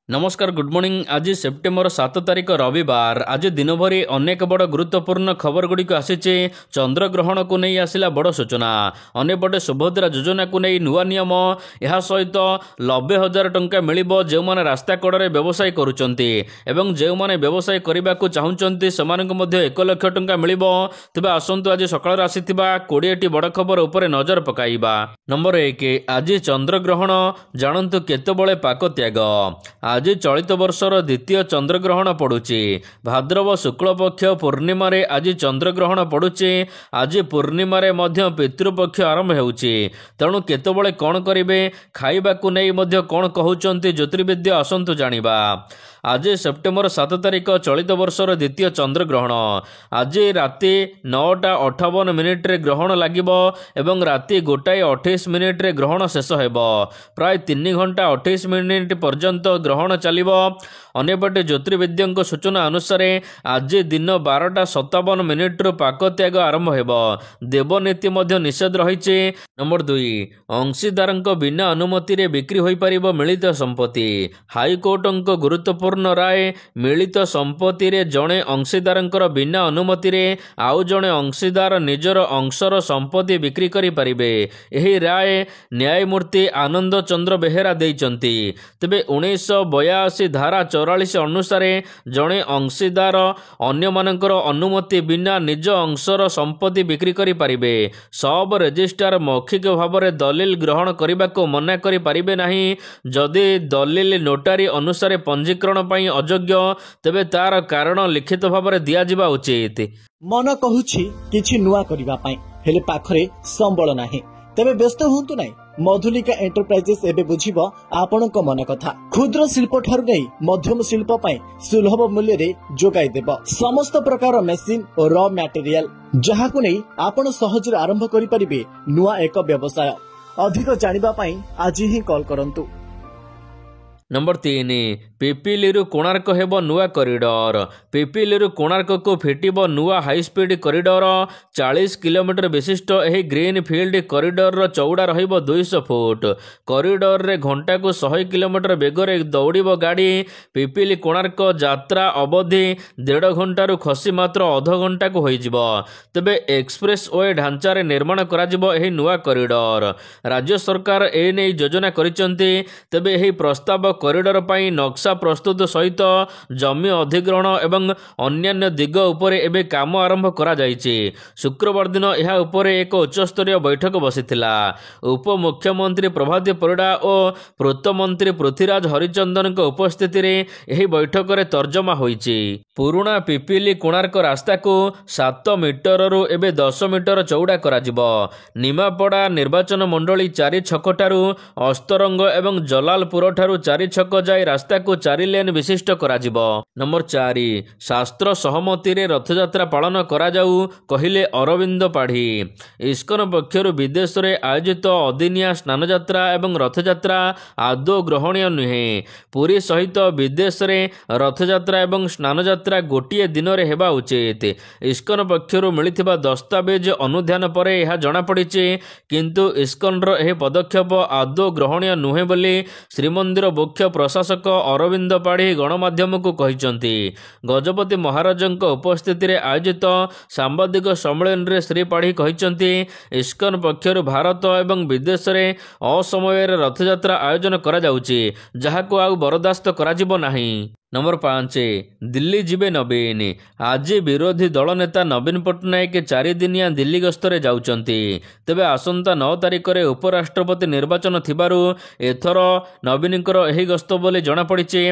नमस्कार good morning. आज September 7 तारिख रविवार। आज दिन भरी अनेक बड़ गुरुत्वपूर्ण खबर गुड़िक आसी। चंद्रग्रहण को नहीं आसला बड़ सूचना। अनेपटे सुभद्रा योजना को नहीं नुआ नियम। यह सहित 90,000 टंका मिलिबो जो माने रास्ता कड़े व्यवसाय करुचंती एवं जो माने व्यवसाय करने को चाहूँगी से 1 लाख टंका मिलिबो। तेबे आसंतु आज सकाळ आसीथिबा 20टी बड़ खबर उपरे नजर पकाइबा। नंबर 1, आज चंद्रग्रहण जानतु केतबळे पाक त्याग। आज चलित वर्षर द्वितीय चंद्रग्रहण पड़ुची। भाद्रव शुक्ल पक्ष पूर्णिमा रे आज चंद्रग्रहण पड़ुची। आज पूर्णिमा रे मध्य पितृपक्ष आरंभ होउची। तेणु केतबळे कौन करिवे खाइबा को नहीं मध्य कौन कहउचंती ज्योतिर्विद्य आसंतु जानिबा। आज सेप्टेम्बर 7 तारिख चलित वर्षर द्वितीय चंद्रग्रहण। आज राति 9:58 रे ग्रहण लागिबो एवं राति 1:28 रे ग्रहण शेष हेबो। प्राय 3 घंटा 28 मिनिट पर्यंत ग्रहण चलिबो। अनेपटे ज्योतिर्विद्यंक सूचना अनुसार आज दिन 12:57 रु पाक त्याग आरंभ हेबो। देवनीति मध्य निषेध रहिछि। नंबर 2, अंशीदारंक बिना अनुमति रे बिक्री होई परिबो मिलित संपत्ति। हाईकोर्टंक गुरुत्वपूर्ण राय। मिलित संपत्ति रे जणे अंशीदारंकर बिना अनुमति रे आउ जणे अंशीदार निजर अंशर संपत्ति बिक्री करि परिबे। एही राय न्यायमूर्ति आनंद चंद्र बेहेरा दैचंती। तेबे 1982 धारा 44 अनुसार जणे अंशीदार अन्य मानकर अनुमति बिना निज अंशर संपत्ति बिक्री करि परिबे। सब रजिस्ट्रार मौखिक भाव में दलिल ग्रहण करने को मना करि परिबे नाही। जदि दलिल नोटारी अनुसार पंजीकरण पई अयोग्य तेबे तार कारण लिखित भाव में दिया जिबा उचित। मन कहूछि किछि नुआ करिबा पई हेले पाखरे संबळ नाही। तेबे व्यस्त हुंतु नाही। मधुलिका एंटरप्राइजेस एबे बुझिबो आपणक मन कथा। क्षुद्र शिल्प ठारू नहीं मध्यम शिल्प पई सुलभ मूल्य रे जोगाई देबो समस्त प्रकार मेसिन और रॉ मटेरियल जहाकु नहीं आपण सहज रे आरंभ करि परिबे नुआ एक व्यवसाय। अधिक जानिबा पई आज ही कॉल करंतु। नंबर 3, पिपिलिरु कोणार्क हेबो नुआ कॉरिडोर। पिपिलिरु कोणार्क को फिटिबो नुआ हाई स्पीड कॉरिडोर। 40 किलोमीटर विशिष्ट एही ग्रीन फील्ड कॉरिडोर रो चौड़ा रहिबो 200 फुट। कॉरिडोर रे घंटा को 100 किलोमीटर बेगरे दौड़िबो गाड़ी। पिपिली कोणार्क यात्रा अवधि 1.5 घंटा रु खसी मात्र अध घंटा को होई जिवो। तबे एक्सप्रेस वे ढांचा रे निर्माण करा जिवो एही नुआ कॉरिडोर। राज्य सरकार ए नै योजना करिसंती। तबे एही प्रस्ताव कॉरिडोर पई नक्शा प्रस्तुत सहित जमी अधिग्रहण एवं अन्यान्य दिग उपरे एबे काम आरंभ करा जायछि। शुक्रवार दिन यह उपरे एक उच्चस्तरीय बैठक बसिथिला। उप मुख्यमंत्री प्रभाती परिडा और पूर्त मंत्री पृथ्वीराज हरिचंदन के उपस्थिति रे एही बैठक रे तर्जमा होईछि। पुराना पिपिली कोणार्क रास्ता को 7 मीटर रु एबे 10 मीटर चौड़ा करा जिवो। निमापड़ा निर्वाचन मंडली 4 छक ठारू अस्तरंग एवं जलालपुर ठारू 4 छक जाय रास्ता को 4 लेन विशिष्ट करा जिवो। नंबर 4, शास्त्र सहमति रे रथयात्रा पालन करा जाऊ कहिले अरविंद पाढ़ी। इस्कन पक्षर विदेश रे आयोजित अदिनिया स्नानयात्रा एवं रथयात्रा आदौ ग्रहणीय नुहे। पुरी सहित विदेश रे रथयात्रा एवं स्नानयात्रा गोटिए दिन रे हेबा उचित। इस्कन पक्षर मिलिथिबा दस्तावेज अनुध्यान परे यह जଣା पड़िछि। किंतु इस्कन रो एही पदक्षेप आदौ ग्रहणीय नुहे बोली श्रीमंदिर मुख्य प्रशासक अरविंद पाढ़ी गणमाध्यम को कहिसंती। गजपति महाराजंक उपस्थिति रे आयोजित सांबादिक सम्मेलन रे श्री पाढ़ी कहिसंती इस्कन पक्षर भारत एवं विदेश रे असमय रथयात्रा आयोजन करा जाउची जहाको आउ बरदास्त करा जिवो नाही। नंबर 5, दिल्ली जीवे नवीन। आज विरोधी दल नेता नवीन पट्टनायक 4 दिनिया दिल्ली गस्तरे जाउचंती। तेबे आसंता 9 तारिख रे उपराष्ट्रपति निर्वाचन थिबारु एथर नवीनकर एही गस्त बोली जଣା पड़िछि।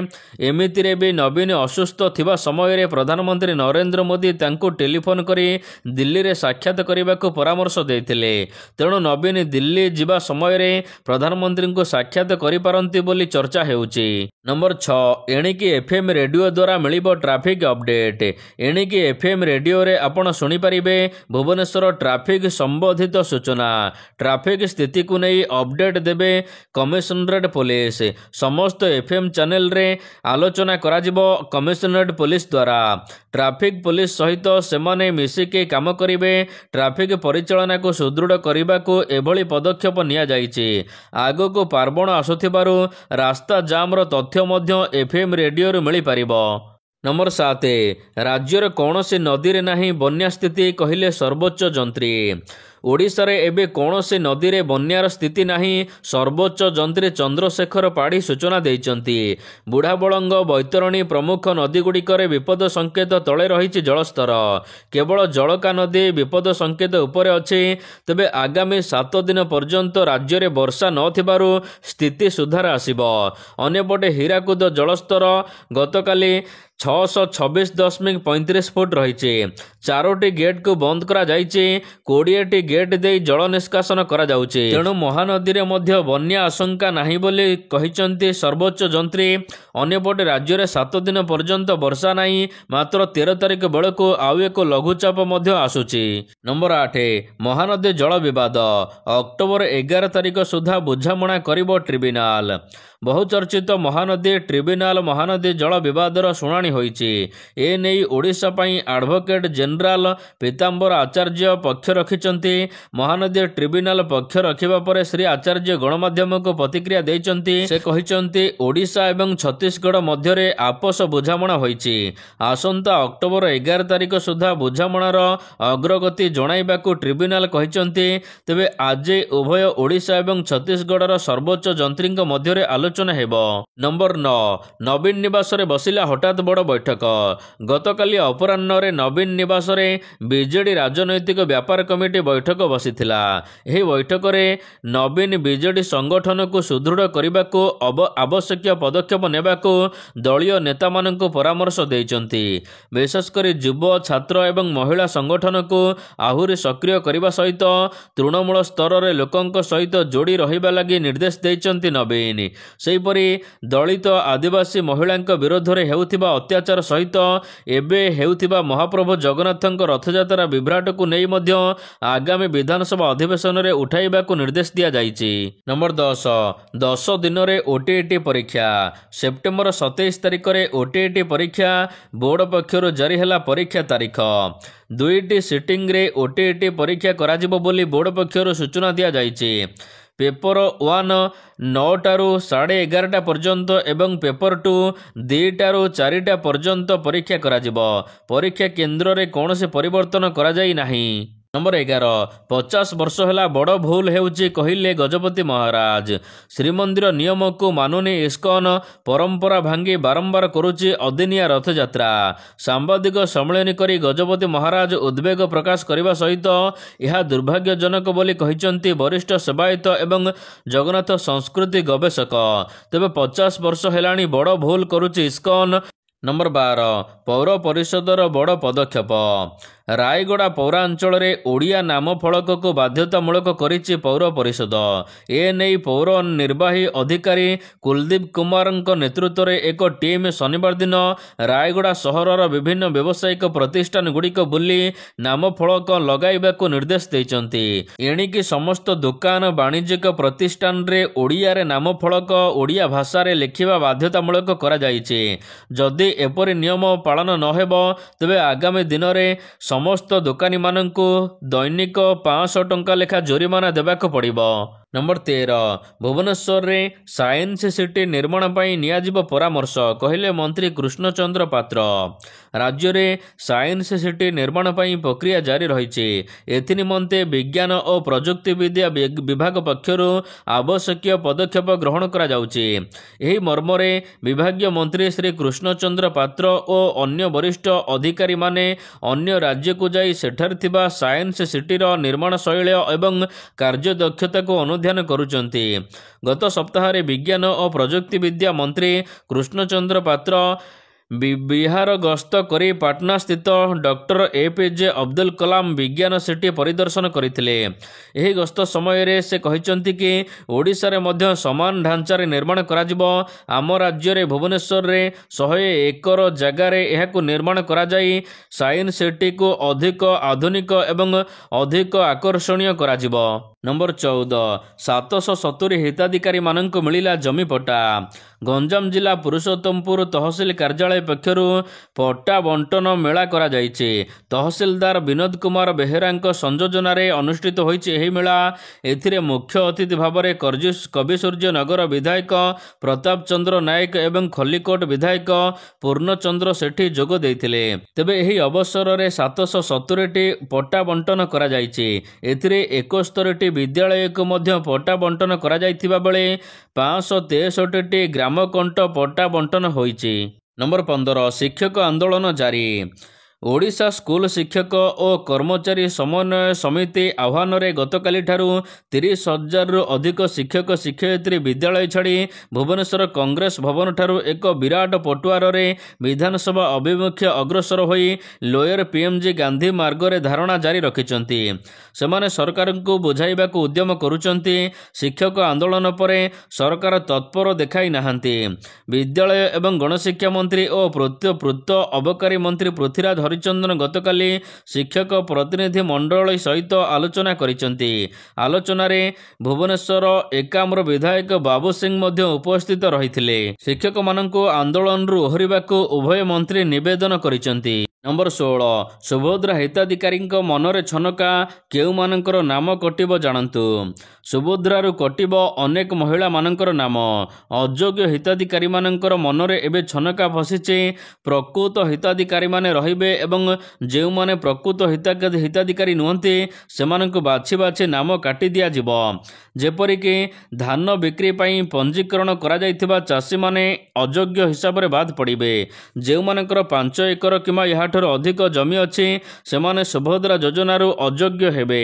एमिति रे भी नवीन असुस्थ थिबा समय रे प्रधानमंत्री नरेंद्र मोदी तांको टेलीफोन करी दिल्ली रे साक्षात करबाको परामर्श देथिले। तेणु नवीन दिल्ली जिबा समय रे प्रधानमंत्री को साक्षात करि पारंती बोली चर्चा हेउछि। नंबर 6, एणिकी एफएम रेडियो द्वारा मिलिबो ट्रैफिक अपडेट। एणिकी एफएम रेडियो रे आपण सुनी परिबे भुवनेश्वर ट्रैफिक संबंधित सूचना। ट्रैफिक स्थिति को नहीं अपडेट देबे कमिशनरेट पुलिस। समस्त एफएम चैनल रे आलोचना कराजिबो कमिशनरेट पुलिस द्वारा। ट्रैफिक पुलिस सहित सेमाने मिसिके काम करिवे। ट्रैफिक परिचालना को सुदृढ़ करने को एभली पदक्षेप निया जाइछि। आगो को पार्वण आसुथिबारु रास्ता जाम रो तथ्य मध्य एफएम रेडियो रे मिली परिबो। नंबर 7 राज्यर कौनसी नदी रे नाही बन्या स्थिति कहिले सर्वोच्च जंत्री। ओडिशा रे एबे कौनसी नदी रे बन्यार स्थिति नाही सर्वोच्च जंत्री चंद्रशेखर पाढ़ी सूचना देइचंती। बुढ़ाबलंग बैतरणी प्रमुख नदी गुड़िकरे विपद संकेत तले रही जलस्तर। केवल जलका नदी विपद संकेत उपरे अछि। तेबे आगामी 7 दिन पर्यंत राज्य रे वर्षा नथिबारु स्थिति सुधार आसिबो। अन्यपटे हीराकुद जलस्तर गतकाली 626.35 फुट रही। 4टी गेट को बंद करा जाइछि। 20टी गेट दे जल निष्कासन करा जाउछि। तेणु महानदी रे मध्य बन्या आशंका नाही बोली कहिचंती सर्वोच्च जंत्री। अन्यपटे राज्य रे 7 दिन पर्यंत वर्षा नाही। मात्र 13 तारिख बेलको आउ एक लघुचाप मध्य आसुछि। नंबर 8 महानदी जल विवाद अक्टोबर 11 तारिख सुधा बुझामणा करिबो ट्रिब्यूनाल। बहुचर्चित महानदी ट्रिब्यूनाल महानदी जल विवादर शुणाणी होइछि। ए नेई ओडिशा पई एडवोकेट जनरल पीतांबर आचार्य पक्ष रखिचंती। महानदी ट्रिब्यूनाल पक्ष रखिबा परे श्री आचार्य गणमाध्यम को प्रतिक्रिया देइचंती। से कहिचंती ओडिशा एवं छत्तीसगढ़ मध्य रे आपस बुझामणा होइछि। आसंता अक्टोबर 11 तारिख सुधा बुझामणार अग्रगति जणाइबाकू ट्रिब्यूनाल कहिचंती। तेबे आज उभय ओडिशा एवं छत्तीसगढ़र सर्वोच्च जंत्रीଙ୍କ मध्य आलोचना हेबो। नंबर 9 नवीन निवास रे बसिला हठात बड़ बैठक। गतकाली अपराह्न रे नवीन निवास रे बीजेडी राजनैतिक व्यापार कमिटी बैठक बसिथिला। एही बैठक रे नवीन बीजेडी संगठन को सुदृढ़ करने को आवश्यक पदक्षेप नेबाकू दलीय नेता माननकु परामर्श देइचंती। विशेषकर युव छात्र एवं महिला संगठन को आहुरी सक्रिय करने सहित तृणमूल स्तर रे लोकंक सहित जोड़ी रहिबा लागि निर्देश देइचंती नवीन। सेहीपरि दलित आदिवासी महिलांक विरोध रे हेउथिबा अत्याचार सहित एबे हेउथिबा महाप्रभु जगन्नाथंक रथयात्रा विभ्राट को नहीं मध्य आगामी विधानसभा अधिवेशन रे उठाइबाकू निर्देश दिया जाइछि। नंबर 10 दिन रे ओटीईटी परीक्षा। सेप्टेम्बर 27 तारिख रे ओटीईटी परीक्षा बोर्ड पक्षरु जारी ହେଲା परीक्षा तारीख। 2टी सिटिंग रे ओटीईटी परीक्षा कराजिबो बोली बोर्ड पक्षरु सूचना दिया जाइछि। पेपर 1 9 टारू 11:30 पर्यंत एवं पेपर 2 2 टारू 4टा पर्यंत परीक्षा कराजिबो। परीक्षा केंद्र रे कौनसी परिवर्तन करा जाई नाही। नंबर 11 50 वर्ष है बड़ भूल हेउची कहिले गजपति महाराज। श्रीमंदिर नियम को मानुनी इस्कन परंपरा भांगी बारंबार करुची अदिनिया रथयात्रा। सांबादिक सम्मेलन करी गजपति महाराज उद्वेग प्रकाश करने सहित यह दुर्भाग्यजनक बोली कहिचंती वरिष्ठ सेवायत एवं जगन्नाथ संस्कृति गवेषक। तेबे 50 वर्ष हेलाणी बड़ भूल करुची इस्कन। नंबर 12 पौर परिषदर बड़ पदक्षेप। रायगड़ा पौरांचल रे ओडिया नाम फलक को बाध्यतामूलक करिछि पौर परिषद। ए नहीं पौर निर्वाही अधिकारी कुलदीप कुमार नेतृत्व रे एक टीम शनिवार दिन रायगड़ा सहरर विभिन्न व्यावसायिक प्रतिष्ठान गुड़िक बुली नाम फलक लगाइबाकू निर्देश देइचंती। एणिकी समस्त दुकान वाणिज्यिक प्रतिष्ठान रे ओडिया रे नाम फलक ओडिया भाषा रे लिखिबा बाध्यतामूलक करा जाइछि। जदि एपरि नियम पालन नहेबो तेबे आगामी दिन रे समस्त दुकानी माननकु दैनिक 500 टंका लेखा जोरिमाना देबाक पड़िबो। नंबर 13 भुवनेश्वर रे साइंस सिटी निर्माण पाई नियाजिबो परामर्श कहिले मंत्री कृष्णचंद्र पात्र। राज्य रे साइंस सिटी निर्माण पाई प्रक्रिया जारी रही। एथिनिमंते विज्ञान और प्रजुक्ति विद्या विभाग पक्षरु आवश्यक पदक्षेप ग्रहण करा जाउछि। एही मर्मरे विभागीय मंत्री श्री कृष्णचंद्र पात्र और अन्य वरिष्ठ अधिकारी माने अन्य राज्य को जाई सेठार थिबा साइंस सिटीर निर्माण शैली एवं कार्यदक्षता को अनुध्यान करुचंती। गत सप्ताह विज्ञान और प्रजुक्ति विद्या मंत्री कृष्णचंद्र पात्र ବିହାର ଗସ୍ତ କରି ପାଟନା ସ୍ଥିତ ଡକ୍ଟର APJ ଅବଦୁଲ କଲାମ ବିଜ୍ଞାନ ସିଟି ପରିଦର୍ଶନ କରିଥିଲେ। ଏହି ଗସ୍ତ ସମୟରେ ସେ କହିଛନ୍ତି କି ଓଡ଼ିଶାରେ ମଧ୍ୟ ସମାନ ଢାଞ୍ଚାରେ ନିର୍ମାଣ କରାଯିବ। ଆମ ରାଜ୍ୟରେ ଭୁବନେଶ୍ୱରରେ 100 ଏକର ଜାଗାରେ ଏହାକୁ ନିର୍ମାଣ କରାଯାଇ ସାଇନ୍ସ ସିଟିକୁ ଅଧିକ ଆଧୁନିକ ଏବଂ ଅଧିକ ଆକର୍ଷଣୀୟ କରାଯିବ। ନମ୍ବର 14 770 ହିତାଧିକାରୀମାନଙ୍କୁ ମିଳିଲା ଜମିପଟ୍ଟା। ଗଞ୍ଜାମ ଜିଲ୍ଲା ପୁରୁଷୋତ୍ତମପୁର ତହସିଲ କାର୍ଯ୍ୟାଳୟ ପକ୍ଷରୁ ପଟ୍ଟା ବଣ୍ଟନ ମେଳା କରାଯାଇଛି। ତହସିଲଦାର ବିନୋଦ କୁମାର ବେହେରାଙ୍କ ସଂଯୋଜନାରେ ଅନୁଷ୍ଠିତ ହୋଇଛି ଏହି ମେଳା। ଏଥିରେ ମୁଖ୍ୟ ଅତିଥି ଭାବରେ କବିସୂର୍ଯ୍ୟ ନଗର ବିଧାୟକ ପ୍ରତାପ ଚନ୍ଦ୍ର ନାୟକ ଏବଂ ଖଲିକୋଟ ବିଧାୟକ ପୂର୍ଣ୍ଣଚନ୍ଦ୍ର ସେଠୀ ଯୋଗ ଦେଇଥିଲେ। ତେବେ ଏହି ଅବସରରେ 770ଟି ପଟ୍ଟା ବଣ୍ଟନ କରାଯାଇଛି। ଏଥିରେ 71ଟି ବିଦ୍ୟାଳୟକୁ ମଧ୍ୟ ପଟ୍ଟା ବଣ୍ଟନ କରାଯାଇଥିବା ବେଳେ 563ଟି ଗ୍ରାମକଣ୍ଟ ପଟ୍ଟା ବଣ୍ଟନ ହୋଇଛି। ନମ୍ବର 15 ଶିକ୍ଷକ ଆନ୍ଦୋଳନ ଜାରି। ଓଡ଼ିଶା ସ୍କୁଲ ଶିକ୍ଷକ ଓ କର୍ମଚାରୀ ସମନ୍ୱୟ ସମିତି ଆହ୍ୱାନରେ ଗତକାଲିଠାରୁ 30,000ରୁ ଅଧିକ ଶିକ୍ଷକ ଶିକ୍ଷୟିତ୍ରୀ ବିଦ୍ୟାଳୟ ଛାଡ଼ି ଭୁବନେଶ୍ୱର କଂଗ୍ରେସ ଭବନଠାରୁ ଏକ ବିରାଟ ପଟୁଆରରେ ବିଧାନସଭା ଅଭିମୁଖେ ଅଗ୍ରସର ହୋଇ ଲୋୟର PMG ଗାନ୍ଧୀ ମାର୍ଗରେ ଧାରଣା ଜାରି ରଖିଛନ୍ତି। ସେମାନେ ସରକାରଙ୍କୁ ବୁଝାଇବାକୁ ଉଦ୍ୟମ କରୁଛନ୍ତି। ଶିକ୍ଷକ ଆନ୍ଦୋଳନ ପରେ ସରକାର ତତ୍ପର ଦେଖାଇ ନାହାନ୍ତି। ବିଦ୍ୟାଳୟ ଏବଂ ଗଣଶିକ୍ଷା ମନ୍ତ୍ରୀ ଓ ପୂର୍ତ୍ତ ଅବକାରୀ ମନ୍ତ୍ରୀ ପୃଥ୍ୱୀରାଜ ହରିଚନ୍ଦନ ଗତକାଲି ଶିକ୍ଷକ ପ୍ରତିନିଧି ମଣ୍ଡଳୀ ସହିତ ଆଲୋଚନା କରିଛନ୍ତି। ଆଲୋଚନାରେ ଭୁବନେଶ୍ୱର ଏକାମ୍ର ବିଧାୟକ ବାବୁ ସିଂ ମଧ୍ୟ ଉପସ୍ଥିତ ରହିଥିଲେ। ଶିକ୍ଷକମାନଙ୍କୁ ଆନ୍ଦୋଳନରୁ ଓହରିବାକୁ ଉଭୟ ମନ୍ତ୍ରୀ ନିବେଦନ କରିଛନ୍ତି। ନମ୍ବର 16 ସୁଭଦ୍ରା ହିତାଧିକାରୀଙ୍କ ମନରେ ଛନକା, କେଉଁମାନଙ୍କର ନାମ କଟିବ ଜାଣନ୍ତୁ। ସୁଭଦ୍ରାରୁ କଟିବ ଅନେକ ମହିଳାମାନଙ୍କର ନାମ। ଅଯୋଗ୍ୟ ହିତାଧିକାରୀମାନଙ୍କର ମନରେ ଏବେ ଛନକା ପଶିଛି। ପ୍ରକୃତ ହିତାଧିକାରୀମାନେ ରହିବେ ଏବଂ ଯେଉଁମାନେ ପ୍ରକୃତ ହିତାଧିକାରୀ ନୁହନ୍ତି ସେମାନଙ୍କୁ ବାଛି ବାଛି ନାମ କାଟି ଦିଆଯିବ। ଯେପରିକି ଧାନ ବିକ୍ରି ପାଇଁ ପଞ୍ଜୀକରଣ କରାଯାଇଥିବା ଚାଷୀମାନେ ଅଯୋଗ୍ୟ ହିସାବରେ ବାଦ୍ ପଡ଼ିବେ। ଯେଉଁମାନଙ୍କର 5 ଏକର କିମ୍ବା ଏହାଠାରୁ ଅଧିକ ଜମି ଅଛି ସେମାନେ ସୁଭଦ୍ରା ଯୋଜନାରୁ ଅଯୋଗ୍ୟ ହେବେ।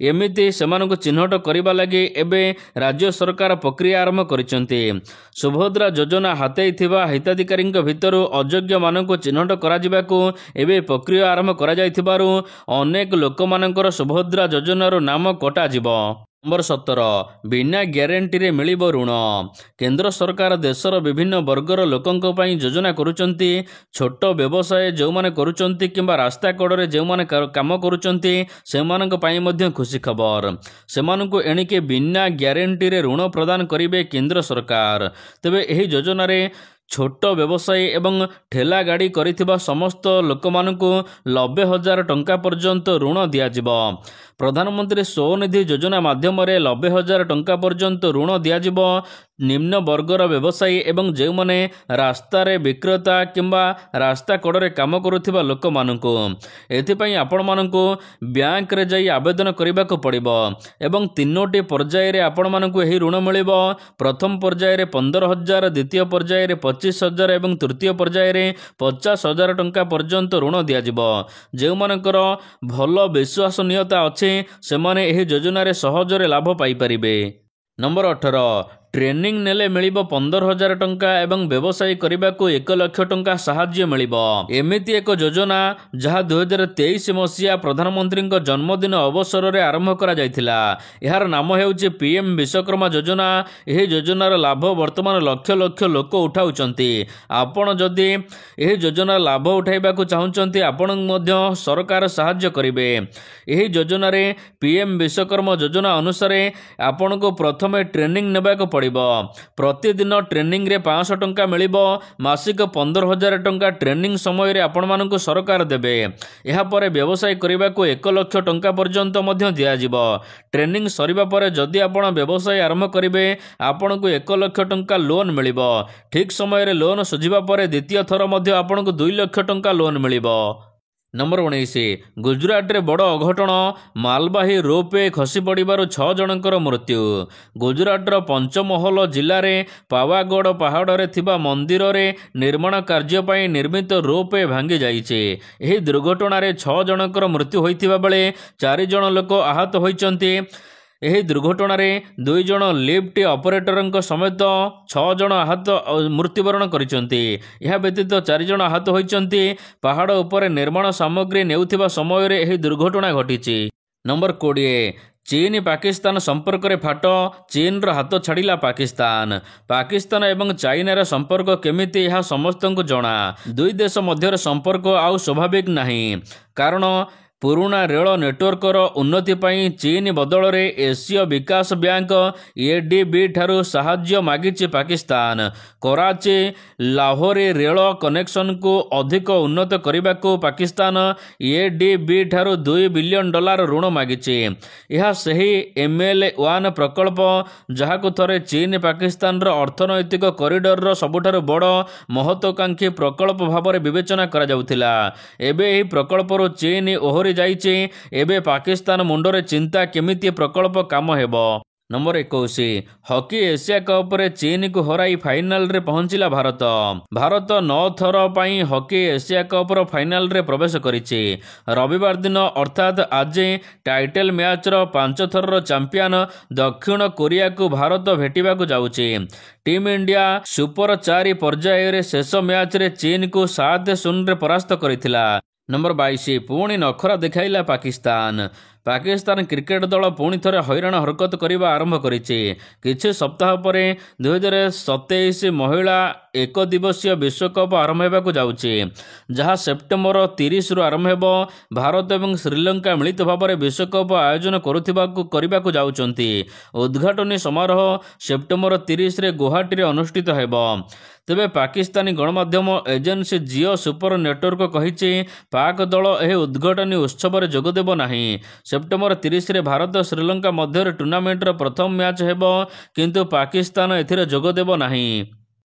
ଏମିତି ସେମାନଙ୍କୁ ଚିହ୍ନଟ କରିବା ଲାଗି ଏବେ ରାଜ୍ୟ ସରକାର ପ୍ରକ୍ରିୟା ଆରମ୍ଭ କରିଛନ୍ତି। ସୁଭଦ୍ରା ଯୋଜନା ହାତେଇଥିବା ହିତାଧିକାରୀଙ୍କ ଭିତରୁ ଅଯୋଗ୍ୟମାନଙ୍କୁ ଚିହ୍ନଟ କରାଯିବାକୁ ଏବେ ପ୍ରକ୍ରିୟା ଆରମ୍ଭ କରାଯାଇଥିବାରୁ ଅନେକ ଲୋକମାନଙ୍କର ସୁଭଦ୍ରା ଯୋଜନାରୁ ନାମ କଟାଯିବ। ନମ୍ବର 17 ବିନା ଗ୍ୟାରେଣ୍ଟିରେ ମିଳିବ ଋଣ। କେନ୍ଦ୍ର ସରକାର ଦେଶର ବିଭିନ୍ନ ବର୍ଗର ଲୋକଙ୍କ ପାଇଁ ଯୋଜନା କରୁଛନ୍ତି। ଛୋଟ ବ୍ୟବସାୟ ଯେଉଁମାନେ କରୁଛନ୍ତି କିମ୍ବା ରାସ୍ତା କଡ଼ରେ ଯେଉଁମାନେ କାମ କରୁଛନ୍ତି ସେମାନଙ୍କ ପାଇଁ ମଧ୍ୟ ଖୁସି ଖବର। ସେମାନଙ୍କୁ ଏଣିକି ବିନା ଗ୍ୟାରେଣ୍ଟିରେ ଋଣ ପ୍ରଦାନ କରିବେ କେନ୍ଦ୍ର ସରକାର। ତେବେ ଏହି ଯୋଜନାରେ ଛୋଟ ବ୍ୟବସାୟୀ ଏବଂ ଠେଲା ଗାଡ଼ି କରିଥିବା ସମସ୍ତ ଲୋକମାନଙ୍କୁ 90,000 ଟଙ୍କା ପର୍ଯ୍ୟନ୍ତ ଋଣ ଦିଆଯିବ। ପ୍ରଧାନମନ୍ତ୍ରୀ ସ୍ୱନିଧି ଯୋଜନା ମାଧ୍ୟମରେ 90,000 ଟଙ୍କା ପର୍ଯ୍ୟନ୍ତ ଋଣ ଦିଆଯିବ। ନିମ୍ନ ବର୍ଗର ବ୍ୟବସାୟୀ ଏବଂ ଯେଉଁମାନେ ରାସ୍ତାରେ ବିକ୍ରେତା କିମ୍ବା ରାସ୍ତା କଡ଼ରେ କାମ କରୁଥିବା ଲୋକମାନଙ୍କୁ। ଏଥିପାଇଁ ଆପଣମାନଙ୍କୁ ବ୍ୟାଙ୍କରେ ଯାଇ ଆବେଦନ କରିବାକୁ ପଡ଼ିବ ଏବଂ 3ଟି ପର୍ଯ୍ୟାୟରେ ଆପଣମାନଙ୍କୁ ଏହି ଋଣ ମିଳିବ। ପ୍ରଥମ ପର୍ଯ୍ୟାୟରେ 15,000, ଦ୍ୱିତୀୟ ପର୍ଯ୍ୟାୟରେ 25,000 ଏବଂ ତୃତୀୟ ପର୍ଯ୍ୟାୟରେ 50,000 ଟଙ୍କା ପର୍ଯ୍ୟନ୍ତ ଋଣ ଦିଆଯିବ। ଯେଉଁମାନଙ୍କର ଭଲ ବିଶ୍ୱାସନୀୟତା ଅଛି ସେମାନେ ଏହି ଯୋଜନାରେ ସହଜରେ ଲାଭ ପାଇପାରିବେ। ନମ୍ବର 18 ଟ୍ରେନିଂ ନେଲେ ମିଳିବ 15,000 ଟଙ୍କା ଏବଂ ବ୍ୟବସାୟ କରିବାକୁ 1 ଲକ୍ଷ ଟଙ୍କା ସାହାଯ୍ୟ ମିଳିବ। ଏମିତି ଏକ ଯୋଜନା ଯାହା 2023 ମସିହା ପ୍ରଧାନମନ୍ତ୍ରୀଙ୍କ ଜନ୍ମଦିନ ଅବସରରେ ଆରମ୍ଭ କରାଯାଇଥିଲା। ଏହାର ନାମ ହେଉଛି PM ବିଶ୍ୱକର୍ମା ଯୋଜନା। ଏହି ଯୋଜନାର ଲାଭ ବର୍ତ୍ତମାନ ଲକ୍ଷ ଲକ୍ଷ ଲୋକ ଉଠାଉଛନ୍ତି। ଆପଣ ଯଦି ଏହି ଯୋଜନାର ଲାଭ ଉଠାଇବାକୁ ଚାହୁଁଛନ୍ତି ଆପଣଙ୍କୁ ମଧ୍ୟ ସରକାର ସାହାଯ୍ୟ କରିବେ। ଏହି ଯୋଜନାରେ PM ବିଶ୍ୱକର୍ମା ଯୋଜନା ଅନୁସାରେ ଆପଣଙ୍କୁ ପ୍ରଥମେ ଟ୍ରେନିଂ ନେବାକୁ ପଡ଼ିବ। ପ୍ରତିଦିନ ଟ୍ରେନିଂରେ 500 ଟଙ୍କା ମିଳିବ। ମାସିକ 15,000 ଟଙ୍କା ଟ୍ରେନିଂ ସମୟରେ ଆପଣମାନଙ୍କୁ ସରକାର ଦେବେ। ଏହାପରେ ବ୍ୟବସାୟ କରିବାକୁ 1 ଲକ୍ଷ ଟଙ୍କା ପର୍ଯ୍ୟନ୍ତ ମଧ୍ୟ ଦିଆଯିବ। ଟ୍ରେନିଂ ସରିବା ପରେ ଯଦି ଆପଣ ବ୍ୟବସାୟ ଆରମ୍ଭ କରିବେ ଆପଣଙ୍କୁ 1 ଲକ୍ଷ ଟଙ୍କା ଲୋନ୍ ମିଳିବ। ଠିକ୍ ସମୟରେ ଲୋନ୍ ସୁଝିବା ପରେ ଦ୍ୱିତୀୟ ଥର ମଧ୍ୟ ଆପଣଙ୍କୁ 2 ଲକ୍ଷ ଟଙ୍କା ଲୋନ୍ ମିଳିବ। ନମ୍ବର 19 ଗୁଜରାଟରେ ବଡ଼ ଅଘଟଣ, ମାଲବାହୀ ରୋପୱେ ଖସି ପଡ଼ିବାରୁ 6 ଜଣଙ୍କର ମୃତ୍ୟୁ। ଗୁଜରାଟର ପଞ୍ଚମହଲ ଜିଲ୍ଲାରେ ପାୱାଗଡ଼ ପାହାଡ଼ରେ ଥିବା ମନ୍ଦିରରେ ନିର୍ମାଣ କାର୍ଯ୍ୟ ପାଇଁ ନିର୍ମିତ ରୋପୱେ ଭାଙ୍ଗି ଯାଇଛି। ଏହି ଦୁର୍ଘଟଣାରେ 6 ଜଣଙ୍କର ମୃତ୍ୟୁ ହୋଇଥିବା ବେଳେ 4 ଜଣ ଲୋକ ଆହତ ହୋଇଛନ୍ତି। ଏହି ଦୁର୍ଘଟଣାରେ 2 ଜଣ ଲିଫ୍ଟ ଅପରେଟରଙ୍କ ସମେତ 6 ଜଣ ଆହତ ମୃତ୍ୟୁବରଣ କରିଛନ୍ତି। ଏହା ବ୍ୟତୀତ 4 ଜଣ ଆହତ ହୋଇଛନ୍ତି। ପାହାଡ଼ ଉପରେ ନିର୍ମାଣ ସାମଗ୍ରୀ ନେଉଥିବା ସମୟରେ ଏହି ଦୁର୍ଘଟଣା ଘଟିଛି। ନମ୍ବର 20 ଚୀନ ପାକିସ୍ତାନ ସମ୍ପର୍କରେ ଫାଟ, ଚୀନର ହାତ ଛାଡ଼ିଲା ପାକିସ୍ତାନ। ପାକିସ୍ତାନ ଏବଂ ଚାଇନାର ସମ୍ପର୍କ କେମିତି ଏହା ସମସ୍ତଙ୍କୁ ଜଣା। ଦୁଇ ଦେଶ ମଧ୍ୟରେ ସମ୍ପର୍କ ଆଉ ସ୍ୱାଭାବିକ ନାହିଁ, କାରଣ ପୁରୁଣା ରେଳ ନେଟୱାର୍କର ଉନ୍ନତି ପାଇଁ ଚୀନ ବଦଳରେ ଏସୀୟ ବିକାଶ ବ୍ୟାଙ୍କ ADB ଠାରୁ ସାହାଯ୍ୟ ମାଗିଛି ପାକିସ୍ତାନ। କରାଚି ଲାହୋର ରେଳ କନେକ୍ସନକୁ ଅଧିକ ଉନ୍ନତ କରିବାକୁ ପାକିସ୍ତାନ ADB ଠାରୁ $2 ବିଲିୟନ ଋଣ ମାଗିଛି। ଏହା ସେହି ML1 ପ୍ରକଳ୍ପ ଯାହାକୁ ଥରେ ଚୀନ ପାକିସ୍ତାନର ଅର୍ଥନୈତିକ କରିଡରର ସବୁଠାରୁ ବଡ଼ ମହତ୍ୱାକାଂକ୍ଷୀ ପ୍ରକଳ୍ପ ଭାବରେ ବିବେଚନା କରାଯାଉଥିଲା। ଏବେ ଏହି ପ୍ରକଳ୍ପରୁ ଚୀନ ଓହରି ଯାଇଛି। ଏବେ ପାକିସ୍ତାନ ମୁଣ୍ଡରେ ଚିନ୍ତା କେମିତି ପ୍ରକଳ୍ପ କାମ ହେବ। ନମ୍ବର 21 ହକି ଏସିଆ କପ୍ରେ ଚୀନକୁ ହରାଇ ଫାଇନାଲରେ ପହଞ୍ଚିଲା ଭାରତ। ଭାରତ 9 ଥର ପାଇଁ ହକି ଏସିଆ କପ୍ର ଫାଇନାଲରେ ପ୍ରବେଶ କରିଛି। ରବିବାର ଦିନ ଅର୍ଥାତ୍ ଆଜି ଟାଇଟେଲ ମ୍ୟାଚର 5 ଥରର ଚାମ୍ପିୟନ ଦକ୍ଷିଣ କୋରିଆକୁ ଭାରତ ଭେଟିବାକୁ ଯାଉଛି। ଟିମ୍ ଇଣ୍ଡିଆ ସୁପର 4 ପର୍ଯ୍ୟାୟରେ ଶେଷ ମ୍ୟାଚରେ ଚୀନକୁ 7-0ରେ ପରାସ୍ତ କରିଥିଲା। ନମ୍ବର 22 ପୁଣି ନଖରା ଦେଖାଇଲା ପାକିସ୍ତାନ। ପାକିସ୍ତାନ କ୍ରିକେଟ ଦଳ ପୁଣି ଥରେ ହଇରାଣ ହରକତ କରିବା ଆରମ୍ଭ କରିଛି। କିଛି ସପ୍ତାହ ପରେ 2027 ମହିଳା ଏକଦିବସୀୟ ବିଶ୍ୱକପ୍ ଆରମ୍ଭ ହେବାକୁ ଯାଉଛି, ଯାହା ସେପ୍ଟେମ୍ବର 30ରୁ ଆରମ୍ଭ ହେବ। ଭାରତ ଏବଂ ଶ୍ରୀଲଙ୍କା ମିଳିତ ଭାବରେ ବିଶ୍ୱକପ୍ ଆୟୋଜନ କରିବାକୁ ଯାଉଛନ୍ତି। ଉଦ୍ଘାଟନୀ ସମାରୋହ ସେପ୍ଟେମ୍ବର 30ରେ ଗୁଆହାଟୀରେ ଅନୁଷ୍ଠିତ ହେବ। ତେବେ ପାକିସ୍ତାନୀ ଗଣମାଧ୍ୟମ ଏଜେନ୍ସି ଜିଓ ସୁପର ନେଟୱାର୍କ କହିଛି ପାକ୍ ଦଳ ଏହି ଉଦ୍ଘାଟନୀ ଉତ୍ସବରେ ଯୋଗଦେବ ନାହିଁ। ସେପ୍ଟେମ୍ବର 30ରେ ଭାରତ ଶ୍ରୀଲଙ୍କା ମଧ୍ୟରେ ଟୁର୍ଣ୍ଣାମେଣ୍ଟର ପ୍ରଥମ ମ୍ୟାଚ୍ ହେବ, କିନ୍ତୁ ପାକିସ୍ତାନ ଏଥିରେ ଯୋଗଦେବ ନାହିଁ।